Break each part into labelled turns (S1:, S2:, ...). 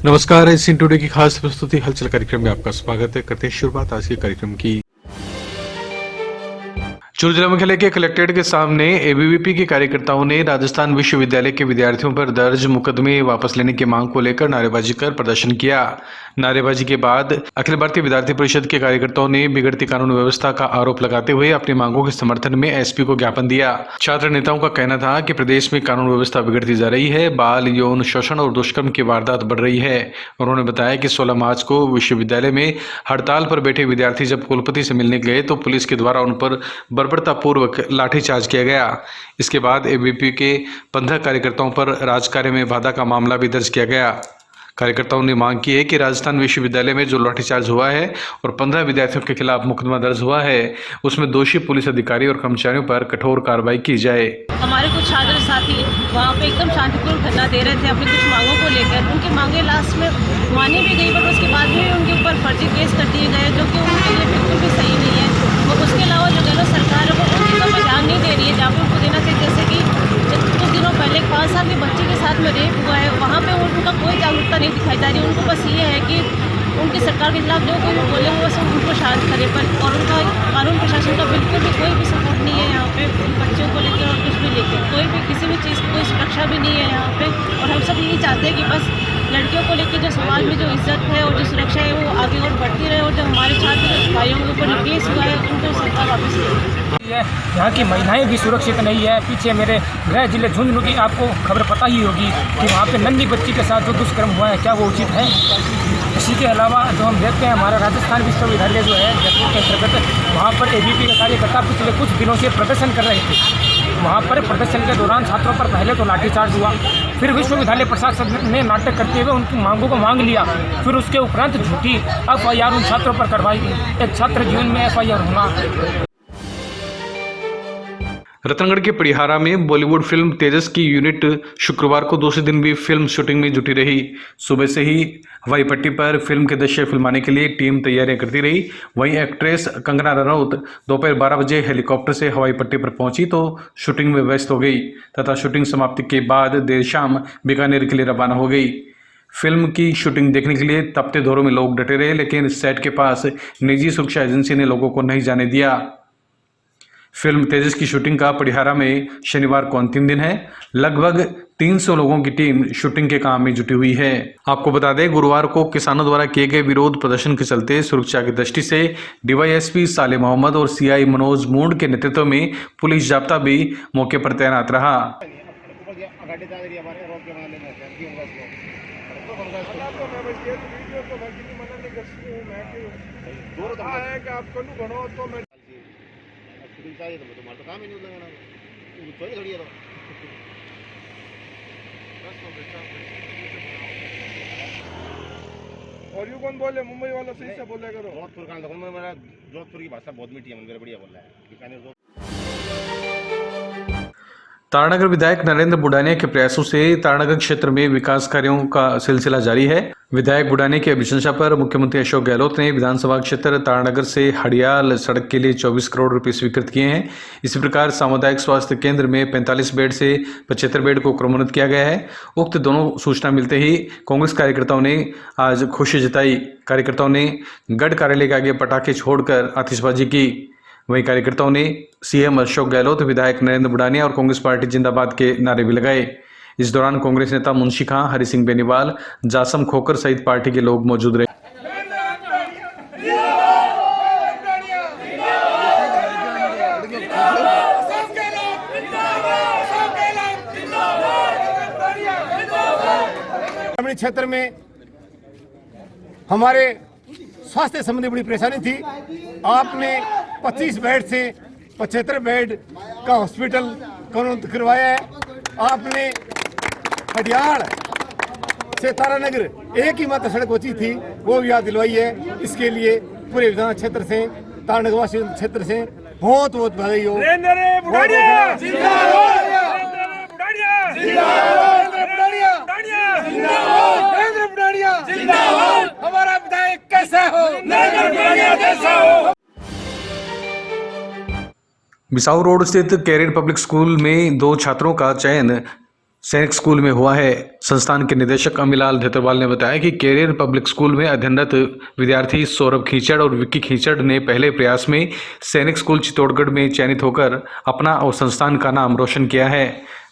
S1: नमस्कार, ACN today की खास प्रस्तुति हलचल कार्यक्रम में आपका स्वागत है। करते हैं शुरुआत आज के कार्यक्रम की। चूरू जिला मुख्यालय के कलेक्ट्रेट के सामने एबीवीपी के कार्यकर्ताओं ने राजस्थान विश्वविद्यालय के विद्यार्थियों पर दर्ज मुकदमे वापस लेने की मांग को लेकर नारेबाजी कर प्रदर्शन किया। नारेबाजी के बाद अखिल भारतीय विद्यार्थी परिषद के कार्यकर्ताओं ने बिगड़ती कानून व्यवस्था का आरोप लगाते हुए अपनी मांगों के समर्थन में एसपी को ज्ञापन दिया। छात्र नेताओं का कहना था कि प्रदेश में कानून व्यवस्था बिगड़ती जा रही है, बाल यौन शोषण और दुष्कर्म की वारदात बढ़ रही है। उन्होंने बताया कि 16 मार्च को विश्वविद्यालय में हड़ताल पर बैठे विद्यार्थी जब कुलपति से मिलने गए तो पुलिस के द्वारा उन पर बर्बरतापूर्वक लाठीचार्ज किया गया। इसके बाद एबीवीपी के 15 कार्यकर्ताओं पर राजकार्य में बाधा का मामला भी दर्ज किया गया। कार्यकर्ताओं ने मांग की है कि राजस्थान विश्वविद्यालय में जो लाठीचार्ज हुआ है और 15 विद्यार्थियों के खिलाफ मुकदमा दर्ज हुआ है, उसमें दोषी पुलिस अधिकारी और कर्मचारियों पर कठोर कार्रवाई की जाए।
S2: हमारे कुछ छात्र साथी वहाँ पे एकदम शांतिपूर्ण धरना दे रहे थे अपनी कुछ मांगों को लेकर। उनकी मांगे लास्ट में मानी भी गई, पर उसके बाद भी उनके ऊपर फर्जी केस कर दिए गए, जो कि उनके लिए बिल्कुल भी सही नहीं है। और उसके अलावा जो गलत सरकार है वो उन चीज़ों पर ध्यान नहीं दे रही है जहाँ पर उनको देना चाहिए। जैसे कि कुछ दिनों पहले 5 साल के बच्चे के साथ में रेप हुआ है, वहाँ पे उनका कोई जागरूकता नहीं दिखाई जा रही। उनको बस ये है कि उनकी सरकार के खिलाफ जो कोई बोले वो बस उनको शांत करे, पर और उनका कानून प्रशासन का बिल्कुल भी कोई भी सपोर्ट नहीं है यहाँ पे बच्चों को लेकर और कुछ भी लेकर। कोई भी किसी भी चीज़ कोई सुरक्षा भी नहीं है यहाँ पे। और हम सब यही चाहते हैं कि बस लड़कियों को लेकर जो समाज में जो इज्जत है और जो सुरक्षा है वो आगे और बढ़ती रहे, और जो हमारे छात्र भाइयों के ऊपर जो केस हुआ है उनको सरकार वापस ले।
S3: यहाँ की महिलाएं भी सुरक्षित नहीं है। पीछे मेरे गृह जिले झुंझुनू की आपको खबर पता ही होगी कि वहाँ पे नन्ही बच्ची के साथ जो दुष्कर्म हुआ है, क्या वो उचित है? इसी के अलावा जो हम देखते हैं हमारा राजस्थान विश्वविद्यालय जो है जयपुर के अंतर्गत, वहाँ पर एबीवीपी के कार्यकर्ता पिछले कुछ दिनों से प्रदर्शन कर रहे थे। वहाँ पर प्रदर्शन के दौरान छात्रों पर पहले तो लाठीचार्ज हुआ, फिर विश्वविद्यालय प्रशासन ने नाटक करते हुए उनकी मांगों को मांग लिया, फिर उसके उपरांत झूठी एफआईआर उन छात्रों पर करवाई। एक छात्र जीवन में एफआईआर होना।
S1: रतनगढ़ के पड़िहारा में बॉलीवुड फिल्म तेजस की यूनिट शुक्रवार को दूसरे दिन भी फिल्म शूटिंग में जुटी रही। सुबह से ही हवाई पट्टी पर फिल्म के दृश्य फिल्माने के लिए टीम तैयारियां करती रही। वहीं एक्ट्रेस कंगना रनौत दोपहर 12 बजे हेलीकॉप्टर से हवाई पट्टी पर पहुंची तो शूटिंग में व्यस्त हो गई तथा शूटिंग समाप्ति के बाद देर शाम बीकानेर के लिए रवाना हो गई। फिल्म की शूटिंग देखने के लिए तपते दौरों में लोग डटे रहे, लेकिन सेट के पास निजी सुरक्षा एजेंसी ने लोगों को नहीं जाने दिया। फिल्म तेजस की शूटिंग का पड़िहारा में शनिवार को अंतिम दिन है। लगभग 300 लोगों की टीम शूटिंग के काम में जुटी हुई है। आपको बता दें, गुरुवार को किसानों द्वारा किए गए विरोध प्रदर्शन के चलते सुरक्षा की दृष्टि से डीवाईएसपी साले मोहम्मद और सीआई मनोज मूंड के नेतृत्व में पुलिस जाब्ता भी मौके पर तैनात रहा।
S4: चाहिए तो तुम्हारा तो काम ही नहीं लगाना, थोड़ी खड़ी है तो
S5: और यू कौन बोले? मुंबई वाला सही से बोले करो।
S4: जोधपुर का देखो, मेरा जोधपुर की भाषा बहुत मीठी है, मेरा बढ़िया बोल रहा है बीकानेर।
S1: तारानगर विधायक नरेंद्र बुडानिया के प्रयासों से तारानगर क्षेत्र में विकास कार्यों का सिलसिला जारी है। विधायक बुडानिया की अभिशंसा पर मुख्यमंत्री अशोक गहलोत ने विधानसभा क्षेत्र तारानगर से हड़ियाल सड़क के लिए 24 करोड़ रुपए स्वीकृत किए हैं। इसी प्रकार सामुदायिक स्वास्थ्य केंद्र में 45 बेड से 75 बेड को क्रमोन्नत किया गया है। उक्त दोनों सूचना मिलते ही कांग्रेस कार्यकर्ताओं ने आज खुशी जताई। कार्यकर्ताओं ने गढ़ कार्यालय के आगे पटाखे छोड़कर आतिशबाजी की। वहीं कार्यकर्ताओं ने सीएम अशोक गहलोत, विधायक नरेंद्र बुडानिया और कांग्रेस पार्टी जिंदाबाद के नारे भी लगाए। इस दौरान कांग्रेस नेता मुंशी खां, हरि सिंह बेनीवाल, जासम खोकर सहित पार्टी के लोग मौजूद रहे।
S4: ग्रामीण क्षेत्र में हमारे स्वास्थ्य संबंधी बड़ी परेशानी थी। आपने 25 बेड से 75 बेड का हॉस्पिटल करवाया है। आपने हडियाल से तारानगर एक ही मात्र सड़क बची थी, वो भी याद दिलवाई है। इसके लिए पूरे विधान क्षेत्र से, तारानगरवासी क्षेत्र से बहुत बहुत बधाई हो। हमारा विधायक कैसा हो?
S1: बिसाऊ रोड स्थित कैरियर पब्लिक स्कूल में 2 छात्रों का चयन सैनिक स्कूल में हुआ है। संस्थान के निदेशक अमिलाल धेतरवाल ने बताया कि कैरियर पब्लिक स्कूल में अध्ययनरत विद्यार्थी सौरभ खींचड़ और विक्की खींचड़ ने पहले प्रयास में सैनिक स्कूल चित्तौड़गढ़ में चयनित होकर अपना और संस्थान का नाम रोशन किया है।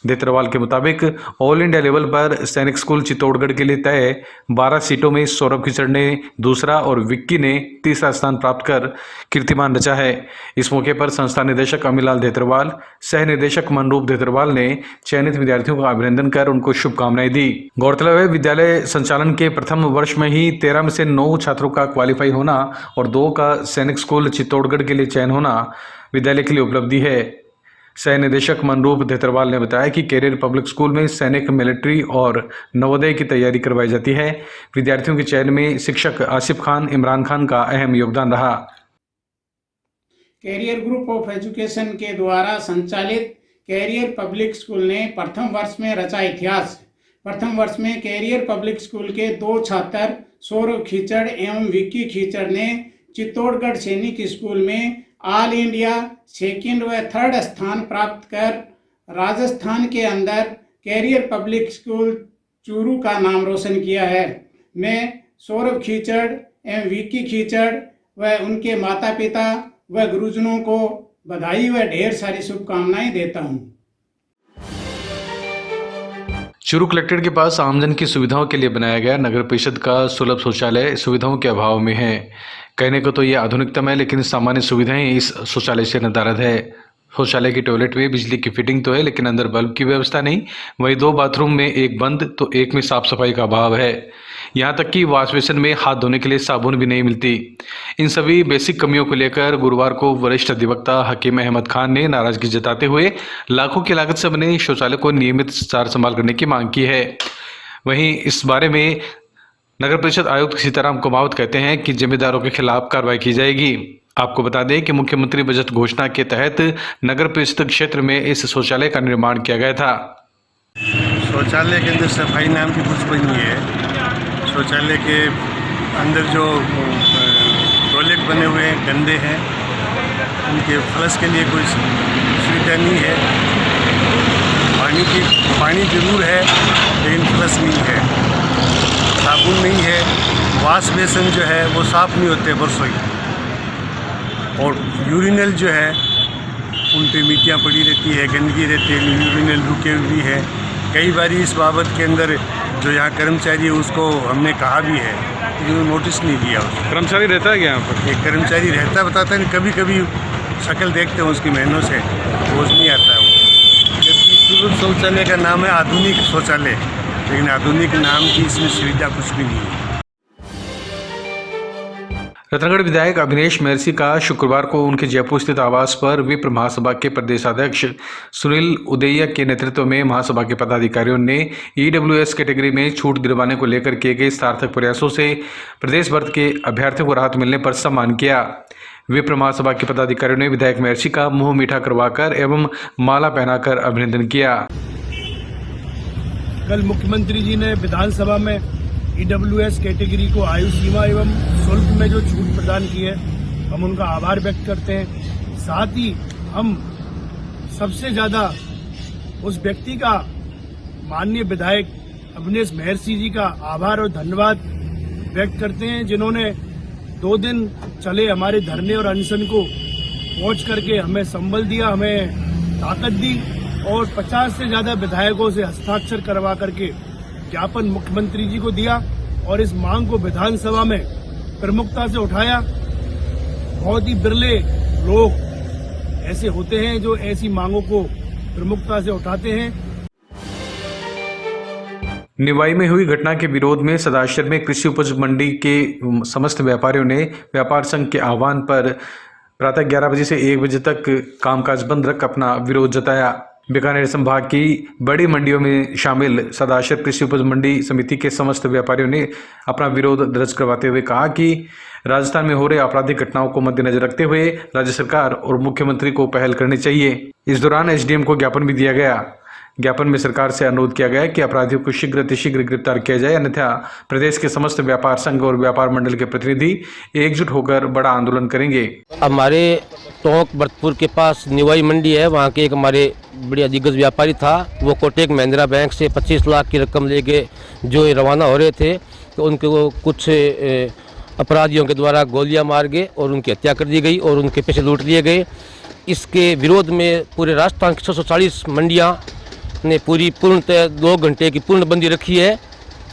S1: धेतरवाल के मुताबिक ऑल इंडिया लेवल पर सैनिक स्कूल चित्तौड़गढ़ के लिए तय 12 सीटों में सौरभ खींचड़ ने दूसरा और विक्की ने तीसरा स्थान प्राप्त कर कीर्तिमान रचा है। इस मौके पर संस्था निदेशक अमिलाल धेतरवाल, सह निदेशक मनरूप धेतरवाल ने चयनित विद्यार्थियों का अभिनंदन कर उनको शुभकामनाएं दी। गौरतलब है, विद्यालय संचालन के प्रथम वर्ष में ही 13 में से 9 छात्रों का क्वालिफाई होना और 2 का सैनिक स्कूल चित्तौड़गढ़ के लिए चयन होना विद्यालय के लिए उपलब्धि है। सह निदेशक मनरूप धेतरवाल ने बताया कि कैरियर पब्लिक स्कूल में सैनिक, मिलिट्री और नवोदय की तैयारी करवाई जाती है। विद्यार्थियों के चयन में शिक्षक आसिफ खान, इमरान खान का अहम योगदान रहा।
S6: कैरियर ग्रुप ऑफ एजुकेशन के द्वारा संचालित कैरियर पब्लिक स्कूल ने प्रथम वर्ष में रचा इतिहास। प्रथम वर्ष में कैरियर पब्लिक स्कूल के 2 छात्र सौरभ खींचड़ एवं विक्की खींचड़ ने चित्तौड़गढ़ सैनिक स्कूल में ऑल इंडिया 2nd व 3rd स्थान प्राप्त कर राजस्थान के अंदर कैरियर पब्लिक स्कूल चूरू का नाम रोशन किया है। मैं सौरभ खींचड़ एवं विक्की खींचड़ व उनके माता पिता व गुरुजनों को बधाई व ढेर सारी शुभकामनाएं देता हूं।
S1: चूरू कलेक्ट्रेट के पास आमजन की सुविधाओं के लिए बनाया गया नगर परिषद का सुलभ शौचालय सुविधाओं के अभाव में है। कहने को तो ये आधुनिकतम है, लेकिन सामान्य सुविधाएं इस शौचालय से नदारद है। शौचालय की टॉयलेट में बिजली की फिटिंग तो है, लेकिन अंदर बल्ब की व्यवस्था नहीं। वहीं 2 बाथरूम में एक बंद तो एक में साफ सफाई का अभाव है। यहाँ तक कि वॉश बेसिन में हाथ धोने के लिए साबुन भी नहीं मिलती। इन सभी बेसिक कमियों को लेकर गुरुवार को वरिष्ठ अधिवक्ता हकीम अहमद खान ने नाराजगी जताते हुए लाखों की लागत से बने शौचालय को नियमित सार संभाल करने की मांग की है। वहीं इस बारे में नगर परिषद आयुक्त सीताराम कुमावत कहते हैं कि जिम्मेदारों के खिलाफ कार्रवाई की जाएगी। आपको बता दें कि मुख्यमंत्री बजट घोषणा के तहत नगर परिषद क्षेत्र में इस शौचालय का निर्माण किया गया था।
S7: शौचालय के अंदर सफाई नाम की कुछ नहीं है। शौचालय के अंदर जो टॉयलेट बने हुए हैं गंदे हैं, उनके फ्लश के लिए कोई सुविधा नहीं है। पानी जरूर है लेकिन फ्लश नहीं है, साबुन नहीं है, वॉश बेसिन जो है वो साफ़ नहीं होते बरसों, और यूरिनल जो है उन पे मिट्टियाँ पड़ी रहती है, गंदगी रहती है, यूरिनल रुके हुए है। कई बार इस बाबत के अंदर जो यहाँ कर्मचारी है उसको हमने कहा भी है, लेकिन नोटिस नहीं दिया। उसको
S1: कर्मचारी रहता है यहाँ पर?
S7: एक कर्मचारी रहता बताता है, कभी कभी शक्ल देखते हैं उसकी महीनों से, रोज नहीं आता है वो। जबकि सुलभ शौचालय का नाम है आधुनिक शौचालय, लेकिन आधुनिक नाम की इसमें सुविधा कुछ भी नहीं है।
S1: रतनगढ़ विधायक अभिनेश महर्षि का शुक्रवार को उनके जयपुर स्थित आवास पर विप्र महासभा के प्रदेशाध्यक्ष सुनील उदैया के नेतृत्व में महासभा के पदाधिकारियों ने EWS कैटेगरी में छूट दिलवाने को लेकर किए गए सार्थक प्रयासों से प्रदेश भर के अभ्यर्थियों को राहत मिलने पर सम्मान किया। विप्र महासभा के पदाधिकारियों ने विधायक महर्षि का मुंह मीठा करवाकर एवं माला पहनाकर अभिनंदन किया।
S8: कल मुख्यमंत्री जी ने विधानसभा में EWS कैटेगरी को आयु सीमा एवं शुल्क में जो छूट प्रदान की है, हम उनका आभार व्यक्त करते हैं। साथ ही हम सबसे ज्यादा उस व्यक्ति का, माननीय विधायक अभिनेश महर्षि जी का आभार और धन्यवाद व्यक्त करते हैं, जिन्होंने 2 दिन चले हमारे धरने और अनशन को पहुंच करके हमें संबल दिया, हमें ताकत दी और 50 से ज्यादा विधायकों से हस्ताक्षर करवा करके ज्ञापन मुख्यमंत्री जी को दिया और इस मांग को विधानसभा में प्रमुखता से उठाया। बहुत ही बिरले लोग ऐसे होते हैं जो ऐसी मांगों को प्रमुखता से उठाते हैं।
S1: निवाई में हुई घटना के विरोध में सदाशर में कृषि उपज मंडी के समस्त व्यापारियों ने व्यापार संघ के आह्वान पर प्रातः 11 बजे से 1 बजे तक कामकाज बंद रख अपना विरोध जताया। बीकानेर संभाग की बड़ी मंडियों में शामिल सदाशर कृषि उपज मंडी समिति के समस्त व्यापारियों ने अपना विरोध दर्ज करवाते हुए कहा कि राजस्थान में हो रहे आपराधिक घटनाओं को मद्देनजर रखते हुए राज्य सरकार और मुख्यमंत्री को पहल करनी चाहिए। इस दौरान SDM को ज्ञापन भी दिया गया। ज्ञापन में सरकार से अनुरोध किया गया है कि अपराधियों को शीघ्र गिरफ्तार किया जाए, अन्यथा प्रदेश के समस्त व्यापार संघ और व्यापार मंडल के प्रतिनिधि एकजुट होकर बड़ा आंदोलन करेंगे।
S9: हमारे टोंक बरतपुर के पास निवाई मंडी है, वहाँ के एक हमारे बढ़िया दिग्गज व्यापारी था, वो कोटक महिंद्रा बैंक से 25 लाख की रकम लेके जो रवाना हो रहे थे, तो उनको कुछ अपराधियों के द्वारा गोलियां मार गए और उनकी हत्या कर दी गई और उनके पैसे लूट लिए गए। इसके विरोध में पूरे राजस्थान की 640 मंडियां ने पूर्णतः 2 घंटे की पूर्णबंदी रखी है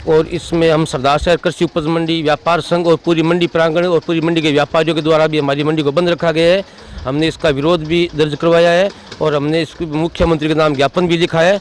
S9: और इसमें हम सरदार शहर कृषि उपज मंडी, व्यापार संघ और पूरी मंडी प्रांगण और पूरी मंडी के व्यापारियों के द्वारा भी हमारी मंडी को बंद रखा गया है। हमने इसका विरोध भी दर्ज करवाया है और हमने इसको मुख्यमंत्री के नाम ज्ञापन भी लिखा है।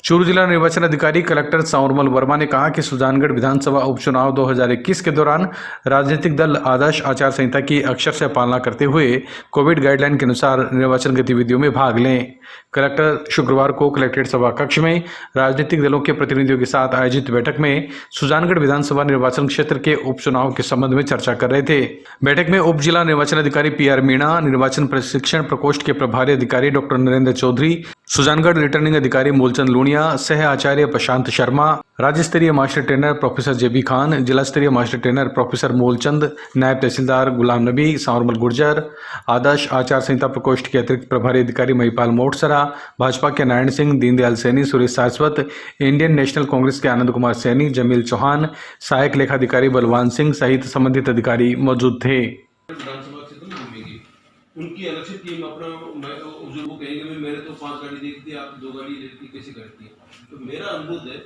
S1: चूरू जिला निर्वाचन अधिकारी कलेक्टर सांवरमल वर्मा ने कहा कि सुजानगढ़ विधानसभा उपचुनाव 2021 के दौरान राजनीतिक दल आदर्श आचार संहिता की अक्षरशः पालना करते हुए कोविड गाइडलाइन के अनुसार निर्वाचन गतिविधियों में भाग लें। कलेक्टर शुक्रवार को कलेक्ट्रेट सभा कक्ष में राजनीतिक दलों के प्रतिनिधियों के साथ आयोजित बैठक में सुजानगढ़ विधानसभा निर्वाचन क्षेत्र के उपचुनाव के संबंध में चर्चा कर रहे थे। बैठक में उप जिला निर्वाचन अधिकारी PR मीणा, निर्वाचन प्रशिक्षण प्रकोष्ठ के प्रभारी अधिकारी डॉक्टर नरेंद्र चौधरी, सुजानगढ़ रिटर्निंग अधिकारी मूलचंद लूणिया, सह आचार्य प्रशांत शर्मा, राज्य स्तरीय master trainer professor JB Khan, जिला स्तरीय मास्टर ट्रेनर प्रोफेसर मूलचंद, नायब तहसीलदार गुलाम नबी, सांवरमल गुर्जर, आदर्श आचार संहिता प्रकोष्ठ के अतिरिक्त प्रभारी अधिकारी महिपाल मोटसरा, भाजपा के नारायण सिंह, दीनदयाल सैनी, सुरेश सारस्वत, इंडियन नेशनल कांग्रेस के आनंद कुमार सैनी, जमील चौहान, सहायक लेखाधिकारी बलवान सिंह सहित संबंधित अधिकारी मौजूद थे।
S10: उनकी अलग से टीम अपना बुजुर्गों कहेंगे मैंने तो 5 गाड़ी देखी थी, आप 2 गाड़ी देखती कैसे करती है। तो मेरा अनुरोध है,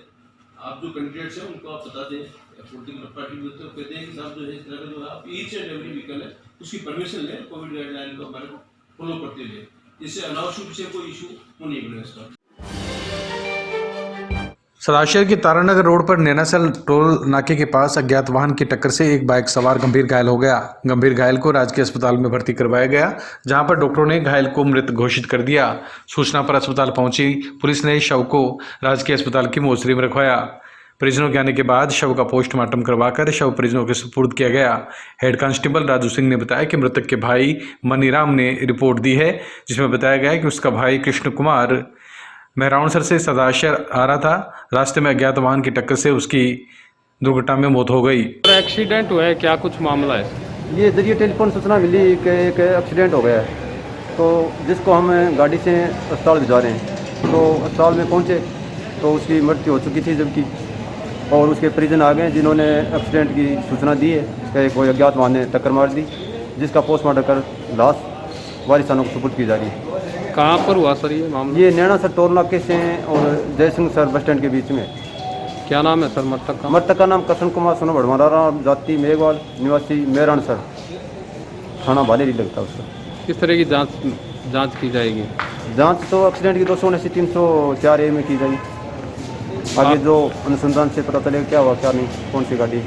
S10: आप जो कैंडिडेट्स हैं उनको आप बता दें, पोलिटिकल पार्टी में तो कहते हैं कि साहब जो है इस तरह का जो आप ईच एंड एवरी व्हीकल है उसकी परमिशन लें, कोविड गाइडलाइन को हमारे को फॉलो करते हुए, इससे अनावश्यक से कोई इशू हो नहीं बने इसका।
S1: सदाशहर की तारानगर रोड पर नैनासल टोल नाके के पास अज्ञात वाहन की टक्कर से एक बाइक सवार गंभीर घायल हो गया। गंभीर घायल को राजकीय अस्पताल में भर्ती करवाया गया, जहां पर डॉक्टरों ने घायल को मृत घोषित कर दिया। सूचना पर अस्पताल पहुंची पुलिस ने शव को राजकीय अस्पताल की मोर्चरी में रखवाया। परिजनों के आने के बाद शव का पोस्टमार्टम करवाकर शव परिजनों के सुपुर्द किया गया। हेड कांस्टेबल राजू सिंह ने बताया कि मृतक के भाई मनीराम ने रिपोर्ट दी है, जिसमें बताया गया कि उसका भाई कृष्ण कुमार मेहराउनसर से सदाशहर आ रहा था। रास्ते में अज्ञात वाहन की टक्कर से उसकी दुर्घटना में मौत हो गई।
S11: एक्सीडेंट हुआ है, क्या कुछ मामला है?
S12: ये जरिए टेलीफोन सूचना मिली कि एक एक्सीडेंट हो गया है, तो जिसको हम गाड़ी से अस्पताल भिजवा रहे हैं। तो अस्पताल में पहुंचे तो उसकी मृत्यु हो चुकी थी जबकि, और उसके परिजन आ गए जिन्होंने एक्सीडेंट की सूचना दी है कि कोई अज्ञात वाहन ने टक्कर मार दी, जिसका पोस्टमार्टम कर लाश वारिसानों को सुपुर्द की जा रही है।
S11: कहाँ पर हुआ सर ये मामला?
S12: ये नैनासर टोल नाके से और जयसिंह सर बस स्टैंड के बीच में।
S11: क्या नाम है सर मृतक का?
S12: मृतक का नाम कृष्ण कुमार सोना भड़मारा, जाति मेघवाल, निवासी मेहरानसर, थाना भालेरी लगता है उसका।
S11: किस तरह की जांच की जाएगी?
S12: जांच तो एक्सीडेंट की 279/304A में की जाएगी। आगे जो अनुसंधान से पता चलेगा क्या हुआ क्या नहीं, कौन सी गाड़ी।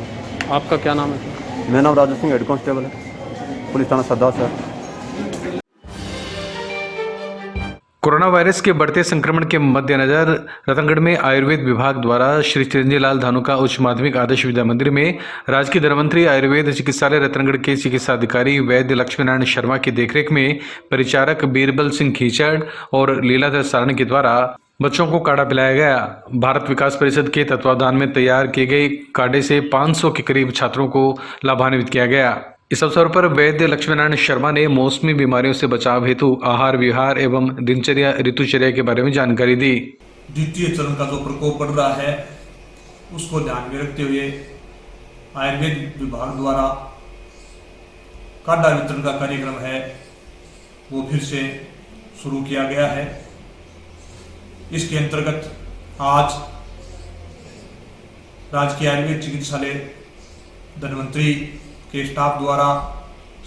S11: आपका क्या नाम है सर?
S12: मेरा नाम राजू सिंह, हेड कांस्टेबल है, पुलिस थाना सरदार शहर।
S1: कोरोना वायरस के बढ़ते संक्रमण के मद्देनजर रतनगढ़ में आयुर्वेद विभाग द्वारा श्री चिरंजी लाल धानुका उच्च माध्यमिक आदर्श विद्या मंदिर में राजकीय धन्वंतरी आयुर्वेद चिकित्सालय रतनगढ़ के चिकित्सा अधिकारी वैद्य लक्ष्मीनारायण शर्मा की देखरेख में परिचारक बीरबल सिंह खींचड़ और लीलाधर सारण के द्वारा बच्चों को काढ़ा पिलाया गया। भारत विकास परिषद के तत्वावधान में तैयार किए गए काढ़े से 500 के करीब छात्रों को लाभान्वित किया गया। इस अवसर पर वैद्य लक्ष्मीनारायण शर्मा ने मौसमी बीमारियों से बचाव हेतु आहार विहार एवं दिनचर्या ऋतुचर्या के बारे में जानकारी दी।
S13: द्वितीय चरण का जो प्रकोप बढ़ रहा है उसको ध्यान में रखते हुए आयुर्वेद विभाग द्वारा काढ़ा वितरण का कार्यक्रम है वो फिर से शुरू किया गया है। इसके अंतर्गत आज राजकीय आयुर्वेद चिकित्सालय धन्वंतरी के स्टाफ द्वारा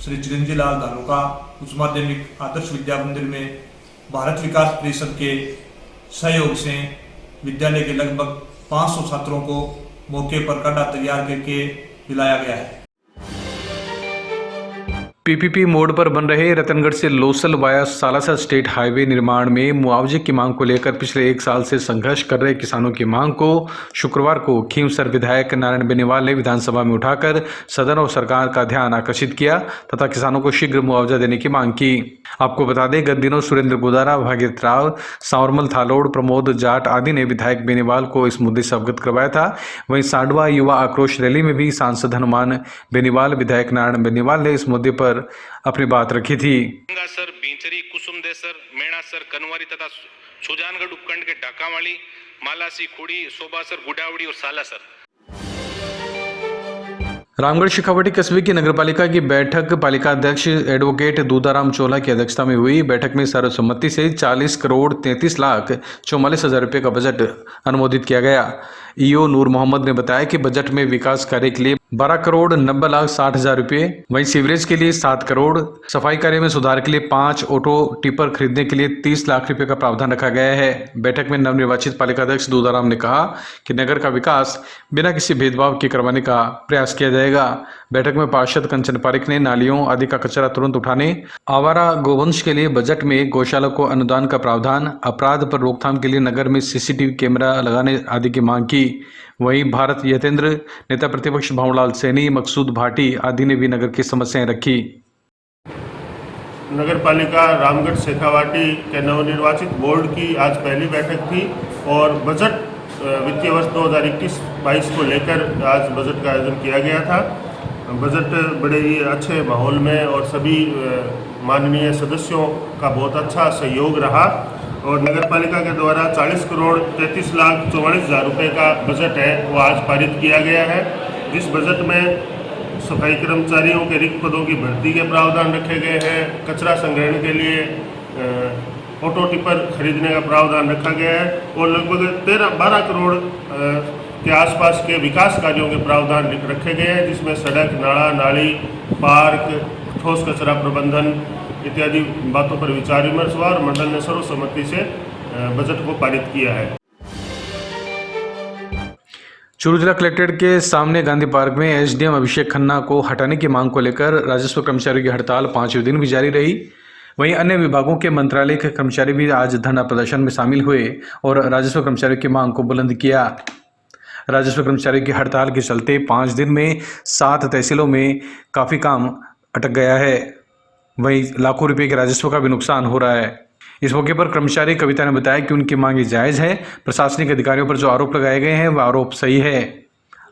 S13: श्री चिरंजी लाल धानुका उच्च माध्यमिक आदर्श विद्या मंदिर में भारत विकास परिषद के सहयोग से विद्यालय के लगभग 500 छात्रों को मौके पर काढ़ा तैयार करके पिलाया गया है।
S1: पीपीपी मोड पर बन रहे रतनगढ़ से Losal via Salasar state highway निर्माण में मुआवजे की मांग को लेकर पिछले 1 साल से संघर्ष कर रहे किसानों की मांग को शुक्रवार को खींवसर विधायक नारायण बेनीवाल ने विधानसभा में उठाकर सदन और सरकार का ध्यान आकर्षित किया तथा किसानों को शीघ्र मुआवजा देने की मांग की। आपको बता दें, गत दिनों सुरेंद्र गोदारा, भागीरथ राव, सांवरमल थालोड़, प्रमोद जाट आदि ने विधायक बेनीवाल को इस मुद्दे से अवगत करवाया था। वहीं सांडवा युवा आक्रोश रैली में भी सांसद हनुमान बेनीवाल, विधायक नारायण बेनीवाल ने इस मुद्दे पर अपनी बात रखी थी।
S14: सर, बींचरी, कुसुमदेसर, मेणासर, कनवारी तथा सुजानगढ़ उपखंड के ढाकावाली, मालासी, खुड़ी, सोबासर, गुडावड़ी और सालासर।
S1: रामगढ़ शेखावाटी कस्बे की नगरपालिका की बैठक पालिका अध्यक्ष एडवोकेट दूधाराम चोला की अध्यक्षता में हुई। बैठक में सर्वसम्मति से 40 करोड़ 33 लाख 44 हजार रुपये का बजट अनुमोदित किया गया। ईओ नूर मोहम्मद ने बताया कि बजट में विकास कार्य के लिए 12 करोड़ 90 लाख 60 हजार रुपये, वहीं सीवरेज के लिए 7 करोड़, सफाई कार्य में सुधार के लिए 5 ऑटो टिपर खरीदने के लिए 30 लाख रुपए का प्रावधान रखा गया है। बैठक में नवनिर्वाचित पालिका अध्यक्ष दूधाराम ने कहा कि नगर का विकास बिना किसी भेदभाव के करवाने का प्रयास किया जाएगा। बैठक में पार्षद कंचन पारिक ने नालियों आदि का कचरा तुरंत उठाने, आवारा गोवंश के लिए बजट में गौशाला को अनुदान का प्रावधान, अपराध पर रोकथाम के लिए नगर में सीसीटीवी कैमरा लगाने आदि की मांग की। वहीं भारत यतेंद्र, नेता प्रतिपक्ष भावलाल सैनी, मकसूद भाटी आदि ने भी नगर की समस्याएं रखी।
S15: नगर पालिका रामगढ़ शेखावाटी के नवनिर्वाचित बोर्ड की आज पहली बैठक थी और बजट वित्तीय वर्ष 2021-22 को लेकर आज बजट का आयोजन किया गया था। बजट बड़े ही अच्छे माहौल में और सभी माननीय सदस्यों का बहुत अच्छा सहयोग रहा और नगर पालिका के द्वारा 40 करोड़ 33 लाख 44 हजार रुपये का बजट है वो आज पारित किया गया है। जिस बजट में सफाई कर्मचारियों के रिक्त पदों की भर्ती के प्रावधान रखे गए हैं, कचरा संग्रहण के लिए ऑटो टिपर खरीदने का प्रावधान रखा गया है और लगभग 12 करोड़ के आसपास के विकास कार्यों के प्रावधान रखे गए हैं, जिसमें सड़क, नाला, नाली, पार्क, ठोस कचरा प्रबंधन इत्यादि बातों पर विचार विमर्श हुआ और मंडल ने सर्वसम्मति से बजट को पारित किया है।
S1: चूरू जिला कलेक्ट्रेट के सामने गांधी पार्क में एसडीएम अभिषेक खन्ना को हटाने की मांग को लेकर राजस्व कर्मचारियों की हड़ताल 5वें दिन भी जारी रही। वहीं अन्य विभागों के मंत्रालय के कर्मचारी भी आज धरना प्रदर्शन में शामिल हुए और राजस्व कर्मचारियों की मांग को बुलंद किया। राजस्व कर्मचारियों की हड़ताल के चलते 5 दिन में 7 तहसीलों में काफ़ी काम अटक गया है। वहीं लाखों रुपए के राजस्व का भी नुकसान हो रहा है। इस मौके पर कर्मचारी कविता ने बताया कि उनकी मांगे जायज़ है। प्रशासनिक अधिकारियों पर जो आरोप लगाए गए हैं वह आरोप सही है।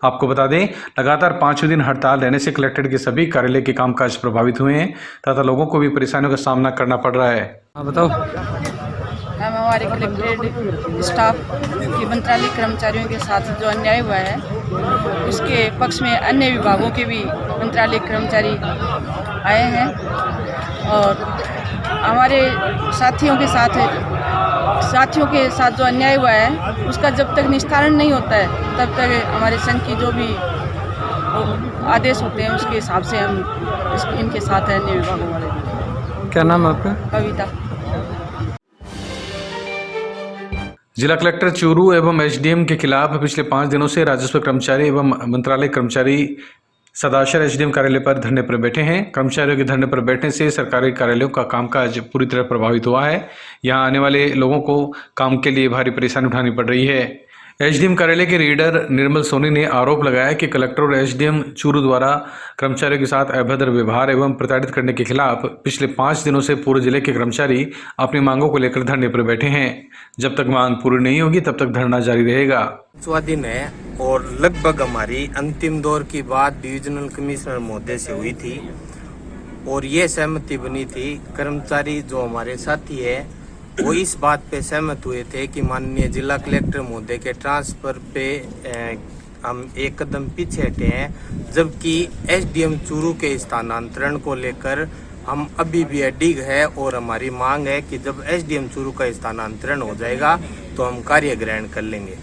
S1: आपको बता दें, लगातार 5वें दिन हड़ताल रहने से कलेक्ट्रेट के सभी कार्यालय के कामकाज प्रभावित हुए हैं तथा लोगों को भी परेशानियों का सामना करना पड़ रहा है।
S3: बताओ।
S2: हम हमारे कलेक्ट्रेट स्टाफ के मंत्रालय कर्मचारियों के साथ जो अन्याय हुआ है उसके पक्ष में अन्य विभागों के भी मंत्रालय कर्मचारी आए हैं और हमारे साथियों के साथ जो अन्याय हुआ है उसका जब तक निस्तारण नहीं होता है तब तक हमारे संघ की जो भी आदेश होते हैं उसके हिसाब से हम इनके साथ हैं, अन्य विभागों वाले।
S3: क्या नाम है आपका?
S2: कविता।
S1: जिला कलेक्टर चूरू एवं एसडीएम के खिलाफ पिछले 5 दिनों से राजस्व कर्मचारी एवं मंत्रालय कर्मचारी सदाशर एसडीएम कार्यालय पर धरने पर बैठे हैं। कर्मचारियों के धरने पर बैठने से सरकारी कार्यालयों का कामकाज पूरी तरह प्रभावित हुआ है। यहां आने वाले लोगों को काम के लिए भारी परेशानी उठानी पड़ रही है। एसडीएम कार्यालय के रीडर निर्मल सोनी ने आरोप लगाया कि कलेक्टर और एसडीएम चूरू द्वारा कर्मचारियों के साथ अभद्र व्यवहार एवं प्रताड़ित करने के खिलाफ पिछले 5 दिनों से पूरे जिले के कर्मचारी अपनी मांगों को लेकर धरने पर बैठे हैं। जब तक मांग पूरी नहीं होगी तब तक धरना जारी रहेगा।
S16: 5वां दिन है और लगभग हमारी अंतिम दौर की बात डिविजनल कमिश्नर महोदय से हुई थी और ये सहमति बनी थी। कर्मचारी जो हमारे साथी है वो इस बात पे सहमत हुए थे कि माननीय जिला कलेक्टर महोदय के ट्रांसफर पे हम एक कदम पीछे हटे हैं, जबकि एसडीएम चूरू के स्थानांतरण को लेकर हम अभी भी अडिग है और हमारी मांग है कि जब एसडीएम चूरू का स्थानांतरण हो जाएगा तो हम कार्य ग्रहण कर लेंगे।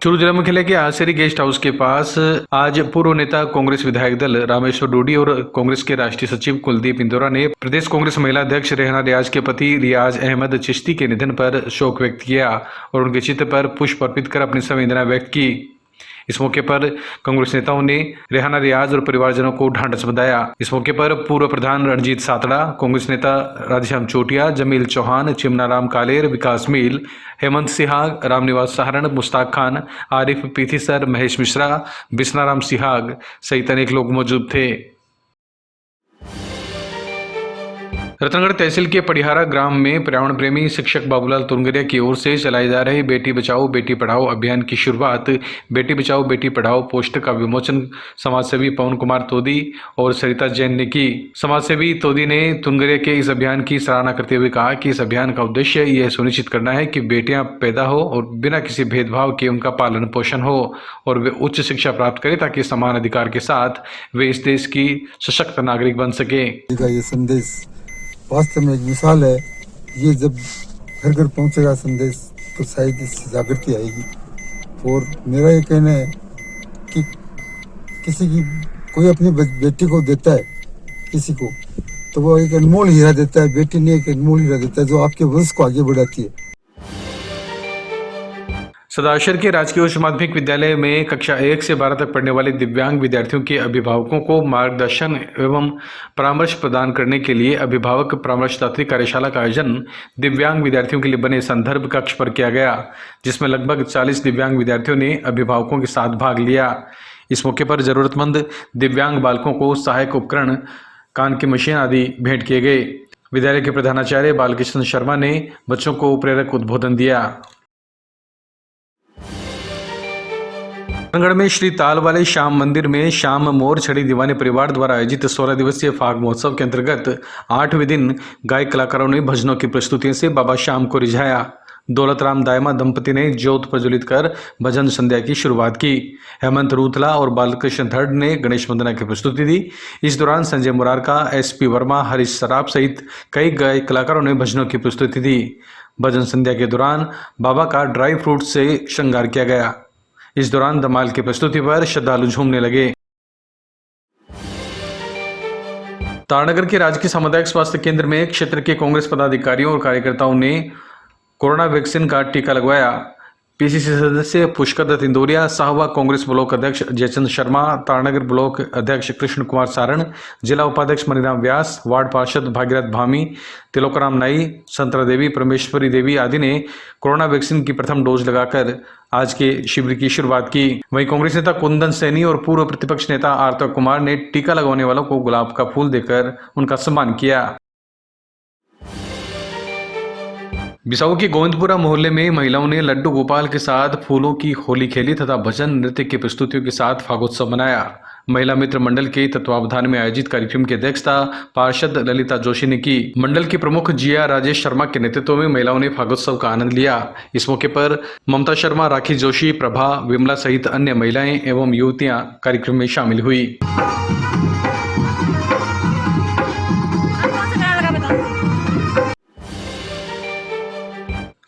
S1: चूरू जिला मुख्यालय के आसेरी गेस्ट हाउस के पास आज पूर्व नेता कांग्रेस विधायक दल रामेश्वर डोडी और कांग्रेस के राष्ट्रीय सचिव कुलदीप इंदौरा ने प्रदेश कांग्रेस महिला अध्यक्ष रेहना रियाज के पति रियाज अहमद चिश्ती के निधन पर शोक व्यक्त किया और उनके चित्र पर पुष्प अर्पित कर अपनी संवेदना व्यक्त की। इस मौके पर कांग्रेस नेताओं ने रेहाना रियाज और परिवारजनों को ढांढस बंधाया। इस मौके पर पूर्व प्रधान रणजीत सातड़ा, कांग्रेस नेता राधेश्याम चोटिया, जमील चौहान, चिमनाराम कालेर, विकास मील, हेमंत सिहाग, रामनिवास सहारण, मुश्ताक खान, आरिफ पीथीसर, महेश मिश्रा, बिस्नाराम सिहाग सहित अनेक लोग मौजूद थे। रतनगढ़ तहसील के पड़िहारा ग्राम में पर्यावरण प्रेमी शिक्षक बाबूलाल तुंगरिया की ओर से चलाए जा रहे बेटी बचाओ बेटी पढ़ाओ अभियान की शुरुआत बेटी बचाओ बेटी पढ़ाओ पोस्टर का विमोचन समाजसेवी पवन कुमार तोदी और सरिता जैन ने की। समाजसेवी तोदी ने तुंगरिया के इस अभियान की सराहना करते हुए कहा कि इस अभियान का उद्देश्य यह सुनिश्चित करना है कि बेटियां पैदा हो और बिना किसी भेदभाव के उनका पालन पोषण हो और वे उच्च शिक्षा प्राप्त करें ताकि समान अधिकार के साथ वे इस देश की सशक्त नागरिक बन सके।
S17: ये संदेश वास्तव में एक मिसाल है। ये जब घर घर पहुंचेगा संदेश तो शायद इससे जागृति आएगी। और मेरा ये कहना है कि किसी की कोई अपनी बेटी को देता है किसी को तो वो एक अनमोल हीरा देता है, बेटी ने एक अनमोल हीरा देता है जो आपके वंश को आगे बढ़ाती है।
S1: सदाशर के राजकीय उच्च माध्यमिक विद्यालय में कक्षा 1 से 12 तक पढ़ने वाले दिव्यांग विद्यार्थियों के अभिभावकों को मार्गदर्शन एवं परामर्श प्रदान करने के लिए अभिभावक परामर्शदात्री कार्यशाला का आयोजन दिव्यांग विद्यार्थियों के लिए बने संदर्भ कक्ष पर किया गया, जिसमें लगभग 40 दिव्यांग विद्यार्थियों ने अभिभावकों के साथ भाग लिया। इस मौके पर जरूरतमंद दिव्यांग बालकों को सहायक उपकरण, कान की मशीन आदि भेंट किए गए। विद्यालय के प्रधानाचार्य बालकृष्ण शर्मा ने बच्चों को प्रेरक उद्बोधन दिया। रतनगढ़ में श्री ताल वाले श्याम मंदिर में श्याम मोर छड़ी दीवानी परिवार द्वारा आयोजित 16 दिवसीय फाग महोत्सव के अंतर्गत 8वें दिन गायक कलाकारों ने भजनों की प्रस्तुतियों से बाबा श्याम को रिझाया। दौलत राम दायमा दंपति ने ज्योत प्रज्वलित कर भजन संध्या की शुरुआत की। हेमंत रूथला और बालकृष्ण धड़ ने गणेश वंदना की प्रस्तुति दी। इस दौरान संजय मुरारका, SP वर्मा, हरीश सराफ सहित कई गायक कलाकारों ने भजनों की प्रस्तुति दी। भजन संध्या के दौरान बाबा का ड्राई फ्रूट से श्रृंगार किया गया। इस दौरान धमाल की प्रस्तुति पर श्रद्धालु झूमने लगे। तारानगर के राजकीय सामुदायिक स्वास्थ्य केंद्र में क्षेत्र के कांग्रेस पदाधिकारियों और कार्यकर्ताओं ने कोरोना वैक्सीन का टीका लगवाया। PCC सदस्य पुष्कर दत्त इंदौरिया, साहवा कांग्रेस ब्लॉक अध्यक्ष जयचंद शर्मा, तारानगर ब्लॉक अध्यक्ष कृष्ण कुमार सारण, जिला उपाध्यक्ष मणिराम व्यास, वार्ड पार्षद भागीरथ भामी, तिलोकराम नाई, संतरा देवी, परमेश्वरी देवी आदि ने कोरोना वैक्सीन की प्रथम डोज लगाकर आज के शिविर की शुरुआत की। वहीं कांग्रेस नेता कुंदन सैनी और पूर्व प्रतिपक्ष नेता आरती कुमार ने टीका लगवाने वालों को गुलाब का फूल देकर उनका सम्मान किया। बिसाऊ के गोविंदपुरा मोहल्ले में महिलाओं ने लड्डू गोपाल के साथ फूलों की होली खेली तथा भजन नृत्य की प्रस्तुतियों के साथ फागोत्सव मनाया। महिला मित्र मंडल के तत्वावधान में आयोजित कार्यक्रम की अध्यक्षता पार्षद ललिता जोशी ने की। मंडल की प्रमुख जिया राजेश शर्मा के नेतृत्व में महिलाओं ने फागोत्सव का आनंद लिया। इस मौके पर ममता शर्मा, राखी जोशी, प्रभा, विमला सहित अन्य महिलाएं एवं युवतियां कार्यक्रम में शामिल हुई।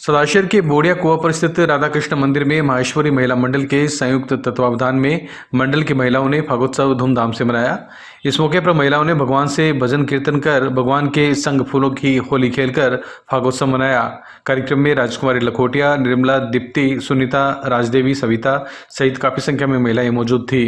S1: सदाशर के बोड़िया कुआ पर स्थित राधा कृष्ण मंदिर में माहेश्वरी महिला मंडल के संयुक्त तत्वावधान में मंडल की महिलाओं ने फागोत्सव धूमधाम से मनाया। इस मौके पर महिलाओं ने भगवान से भजन कीर्तन कर भगवान के संग फूलों की होली खेलकर फागोत्सव मनाया। कार्यक्रम में राजकुमारी लखोटिया, निर्मला, दीप्ति, सुनीता, राजदेवी, सविता सहित काफी संख्या में महिलाएं मौजूद थी।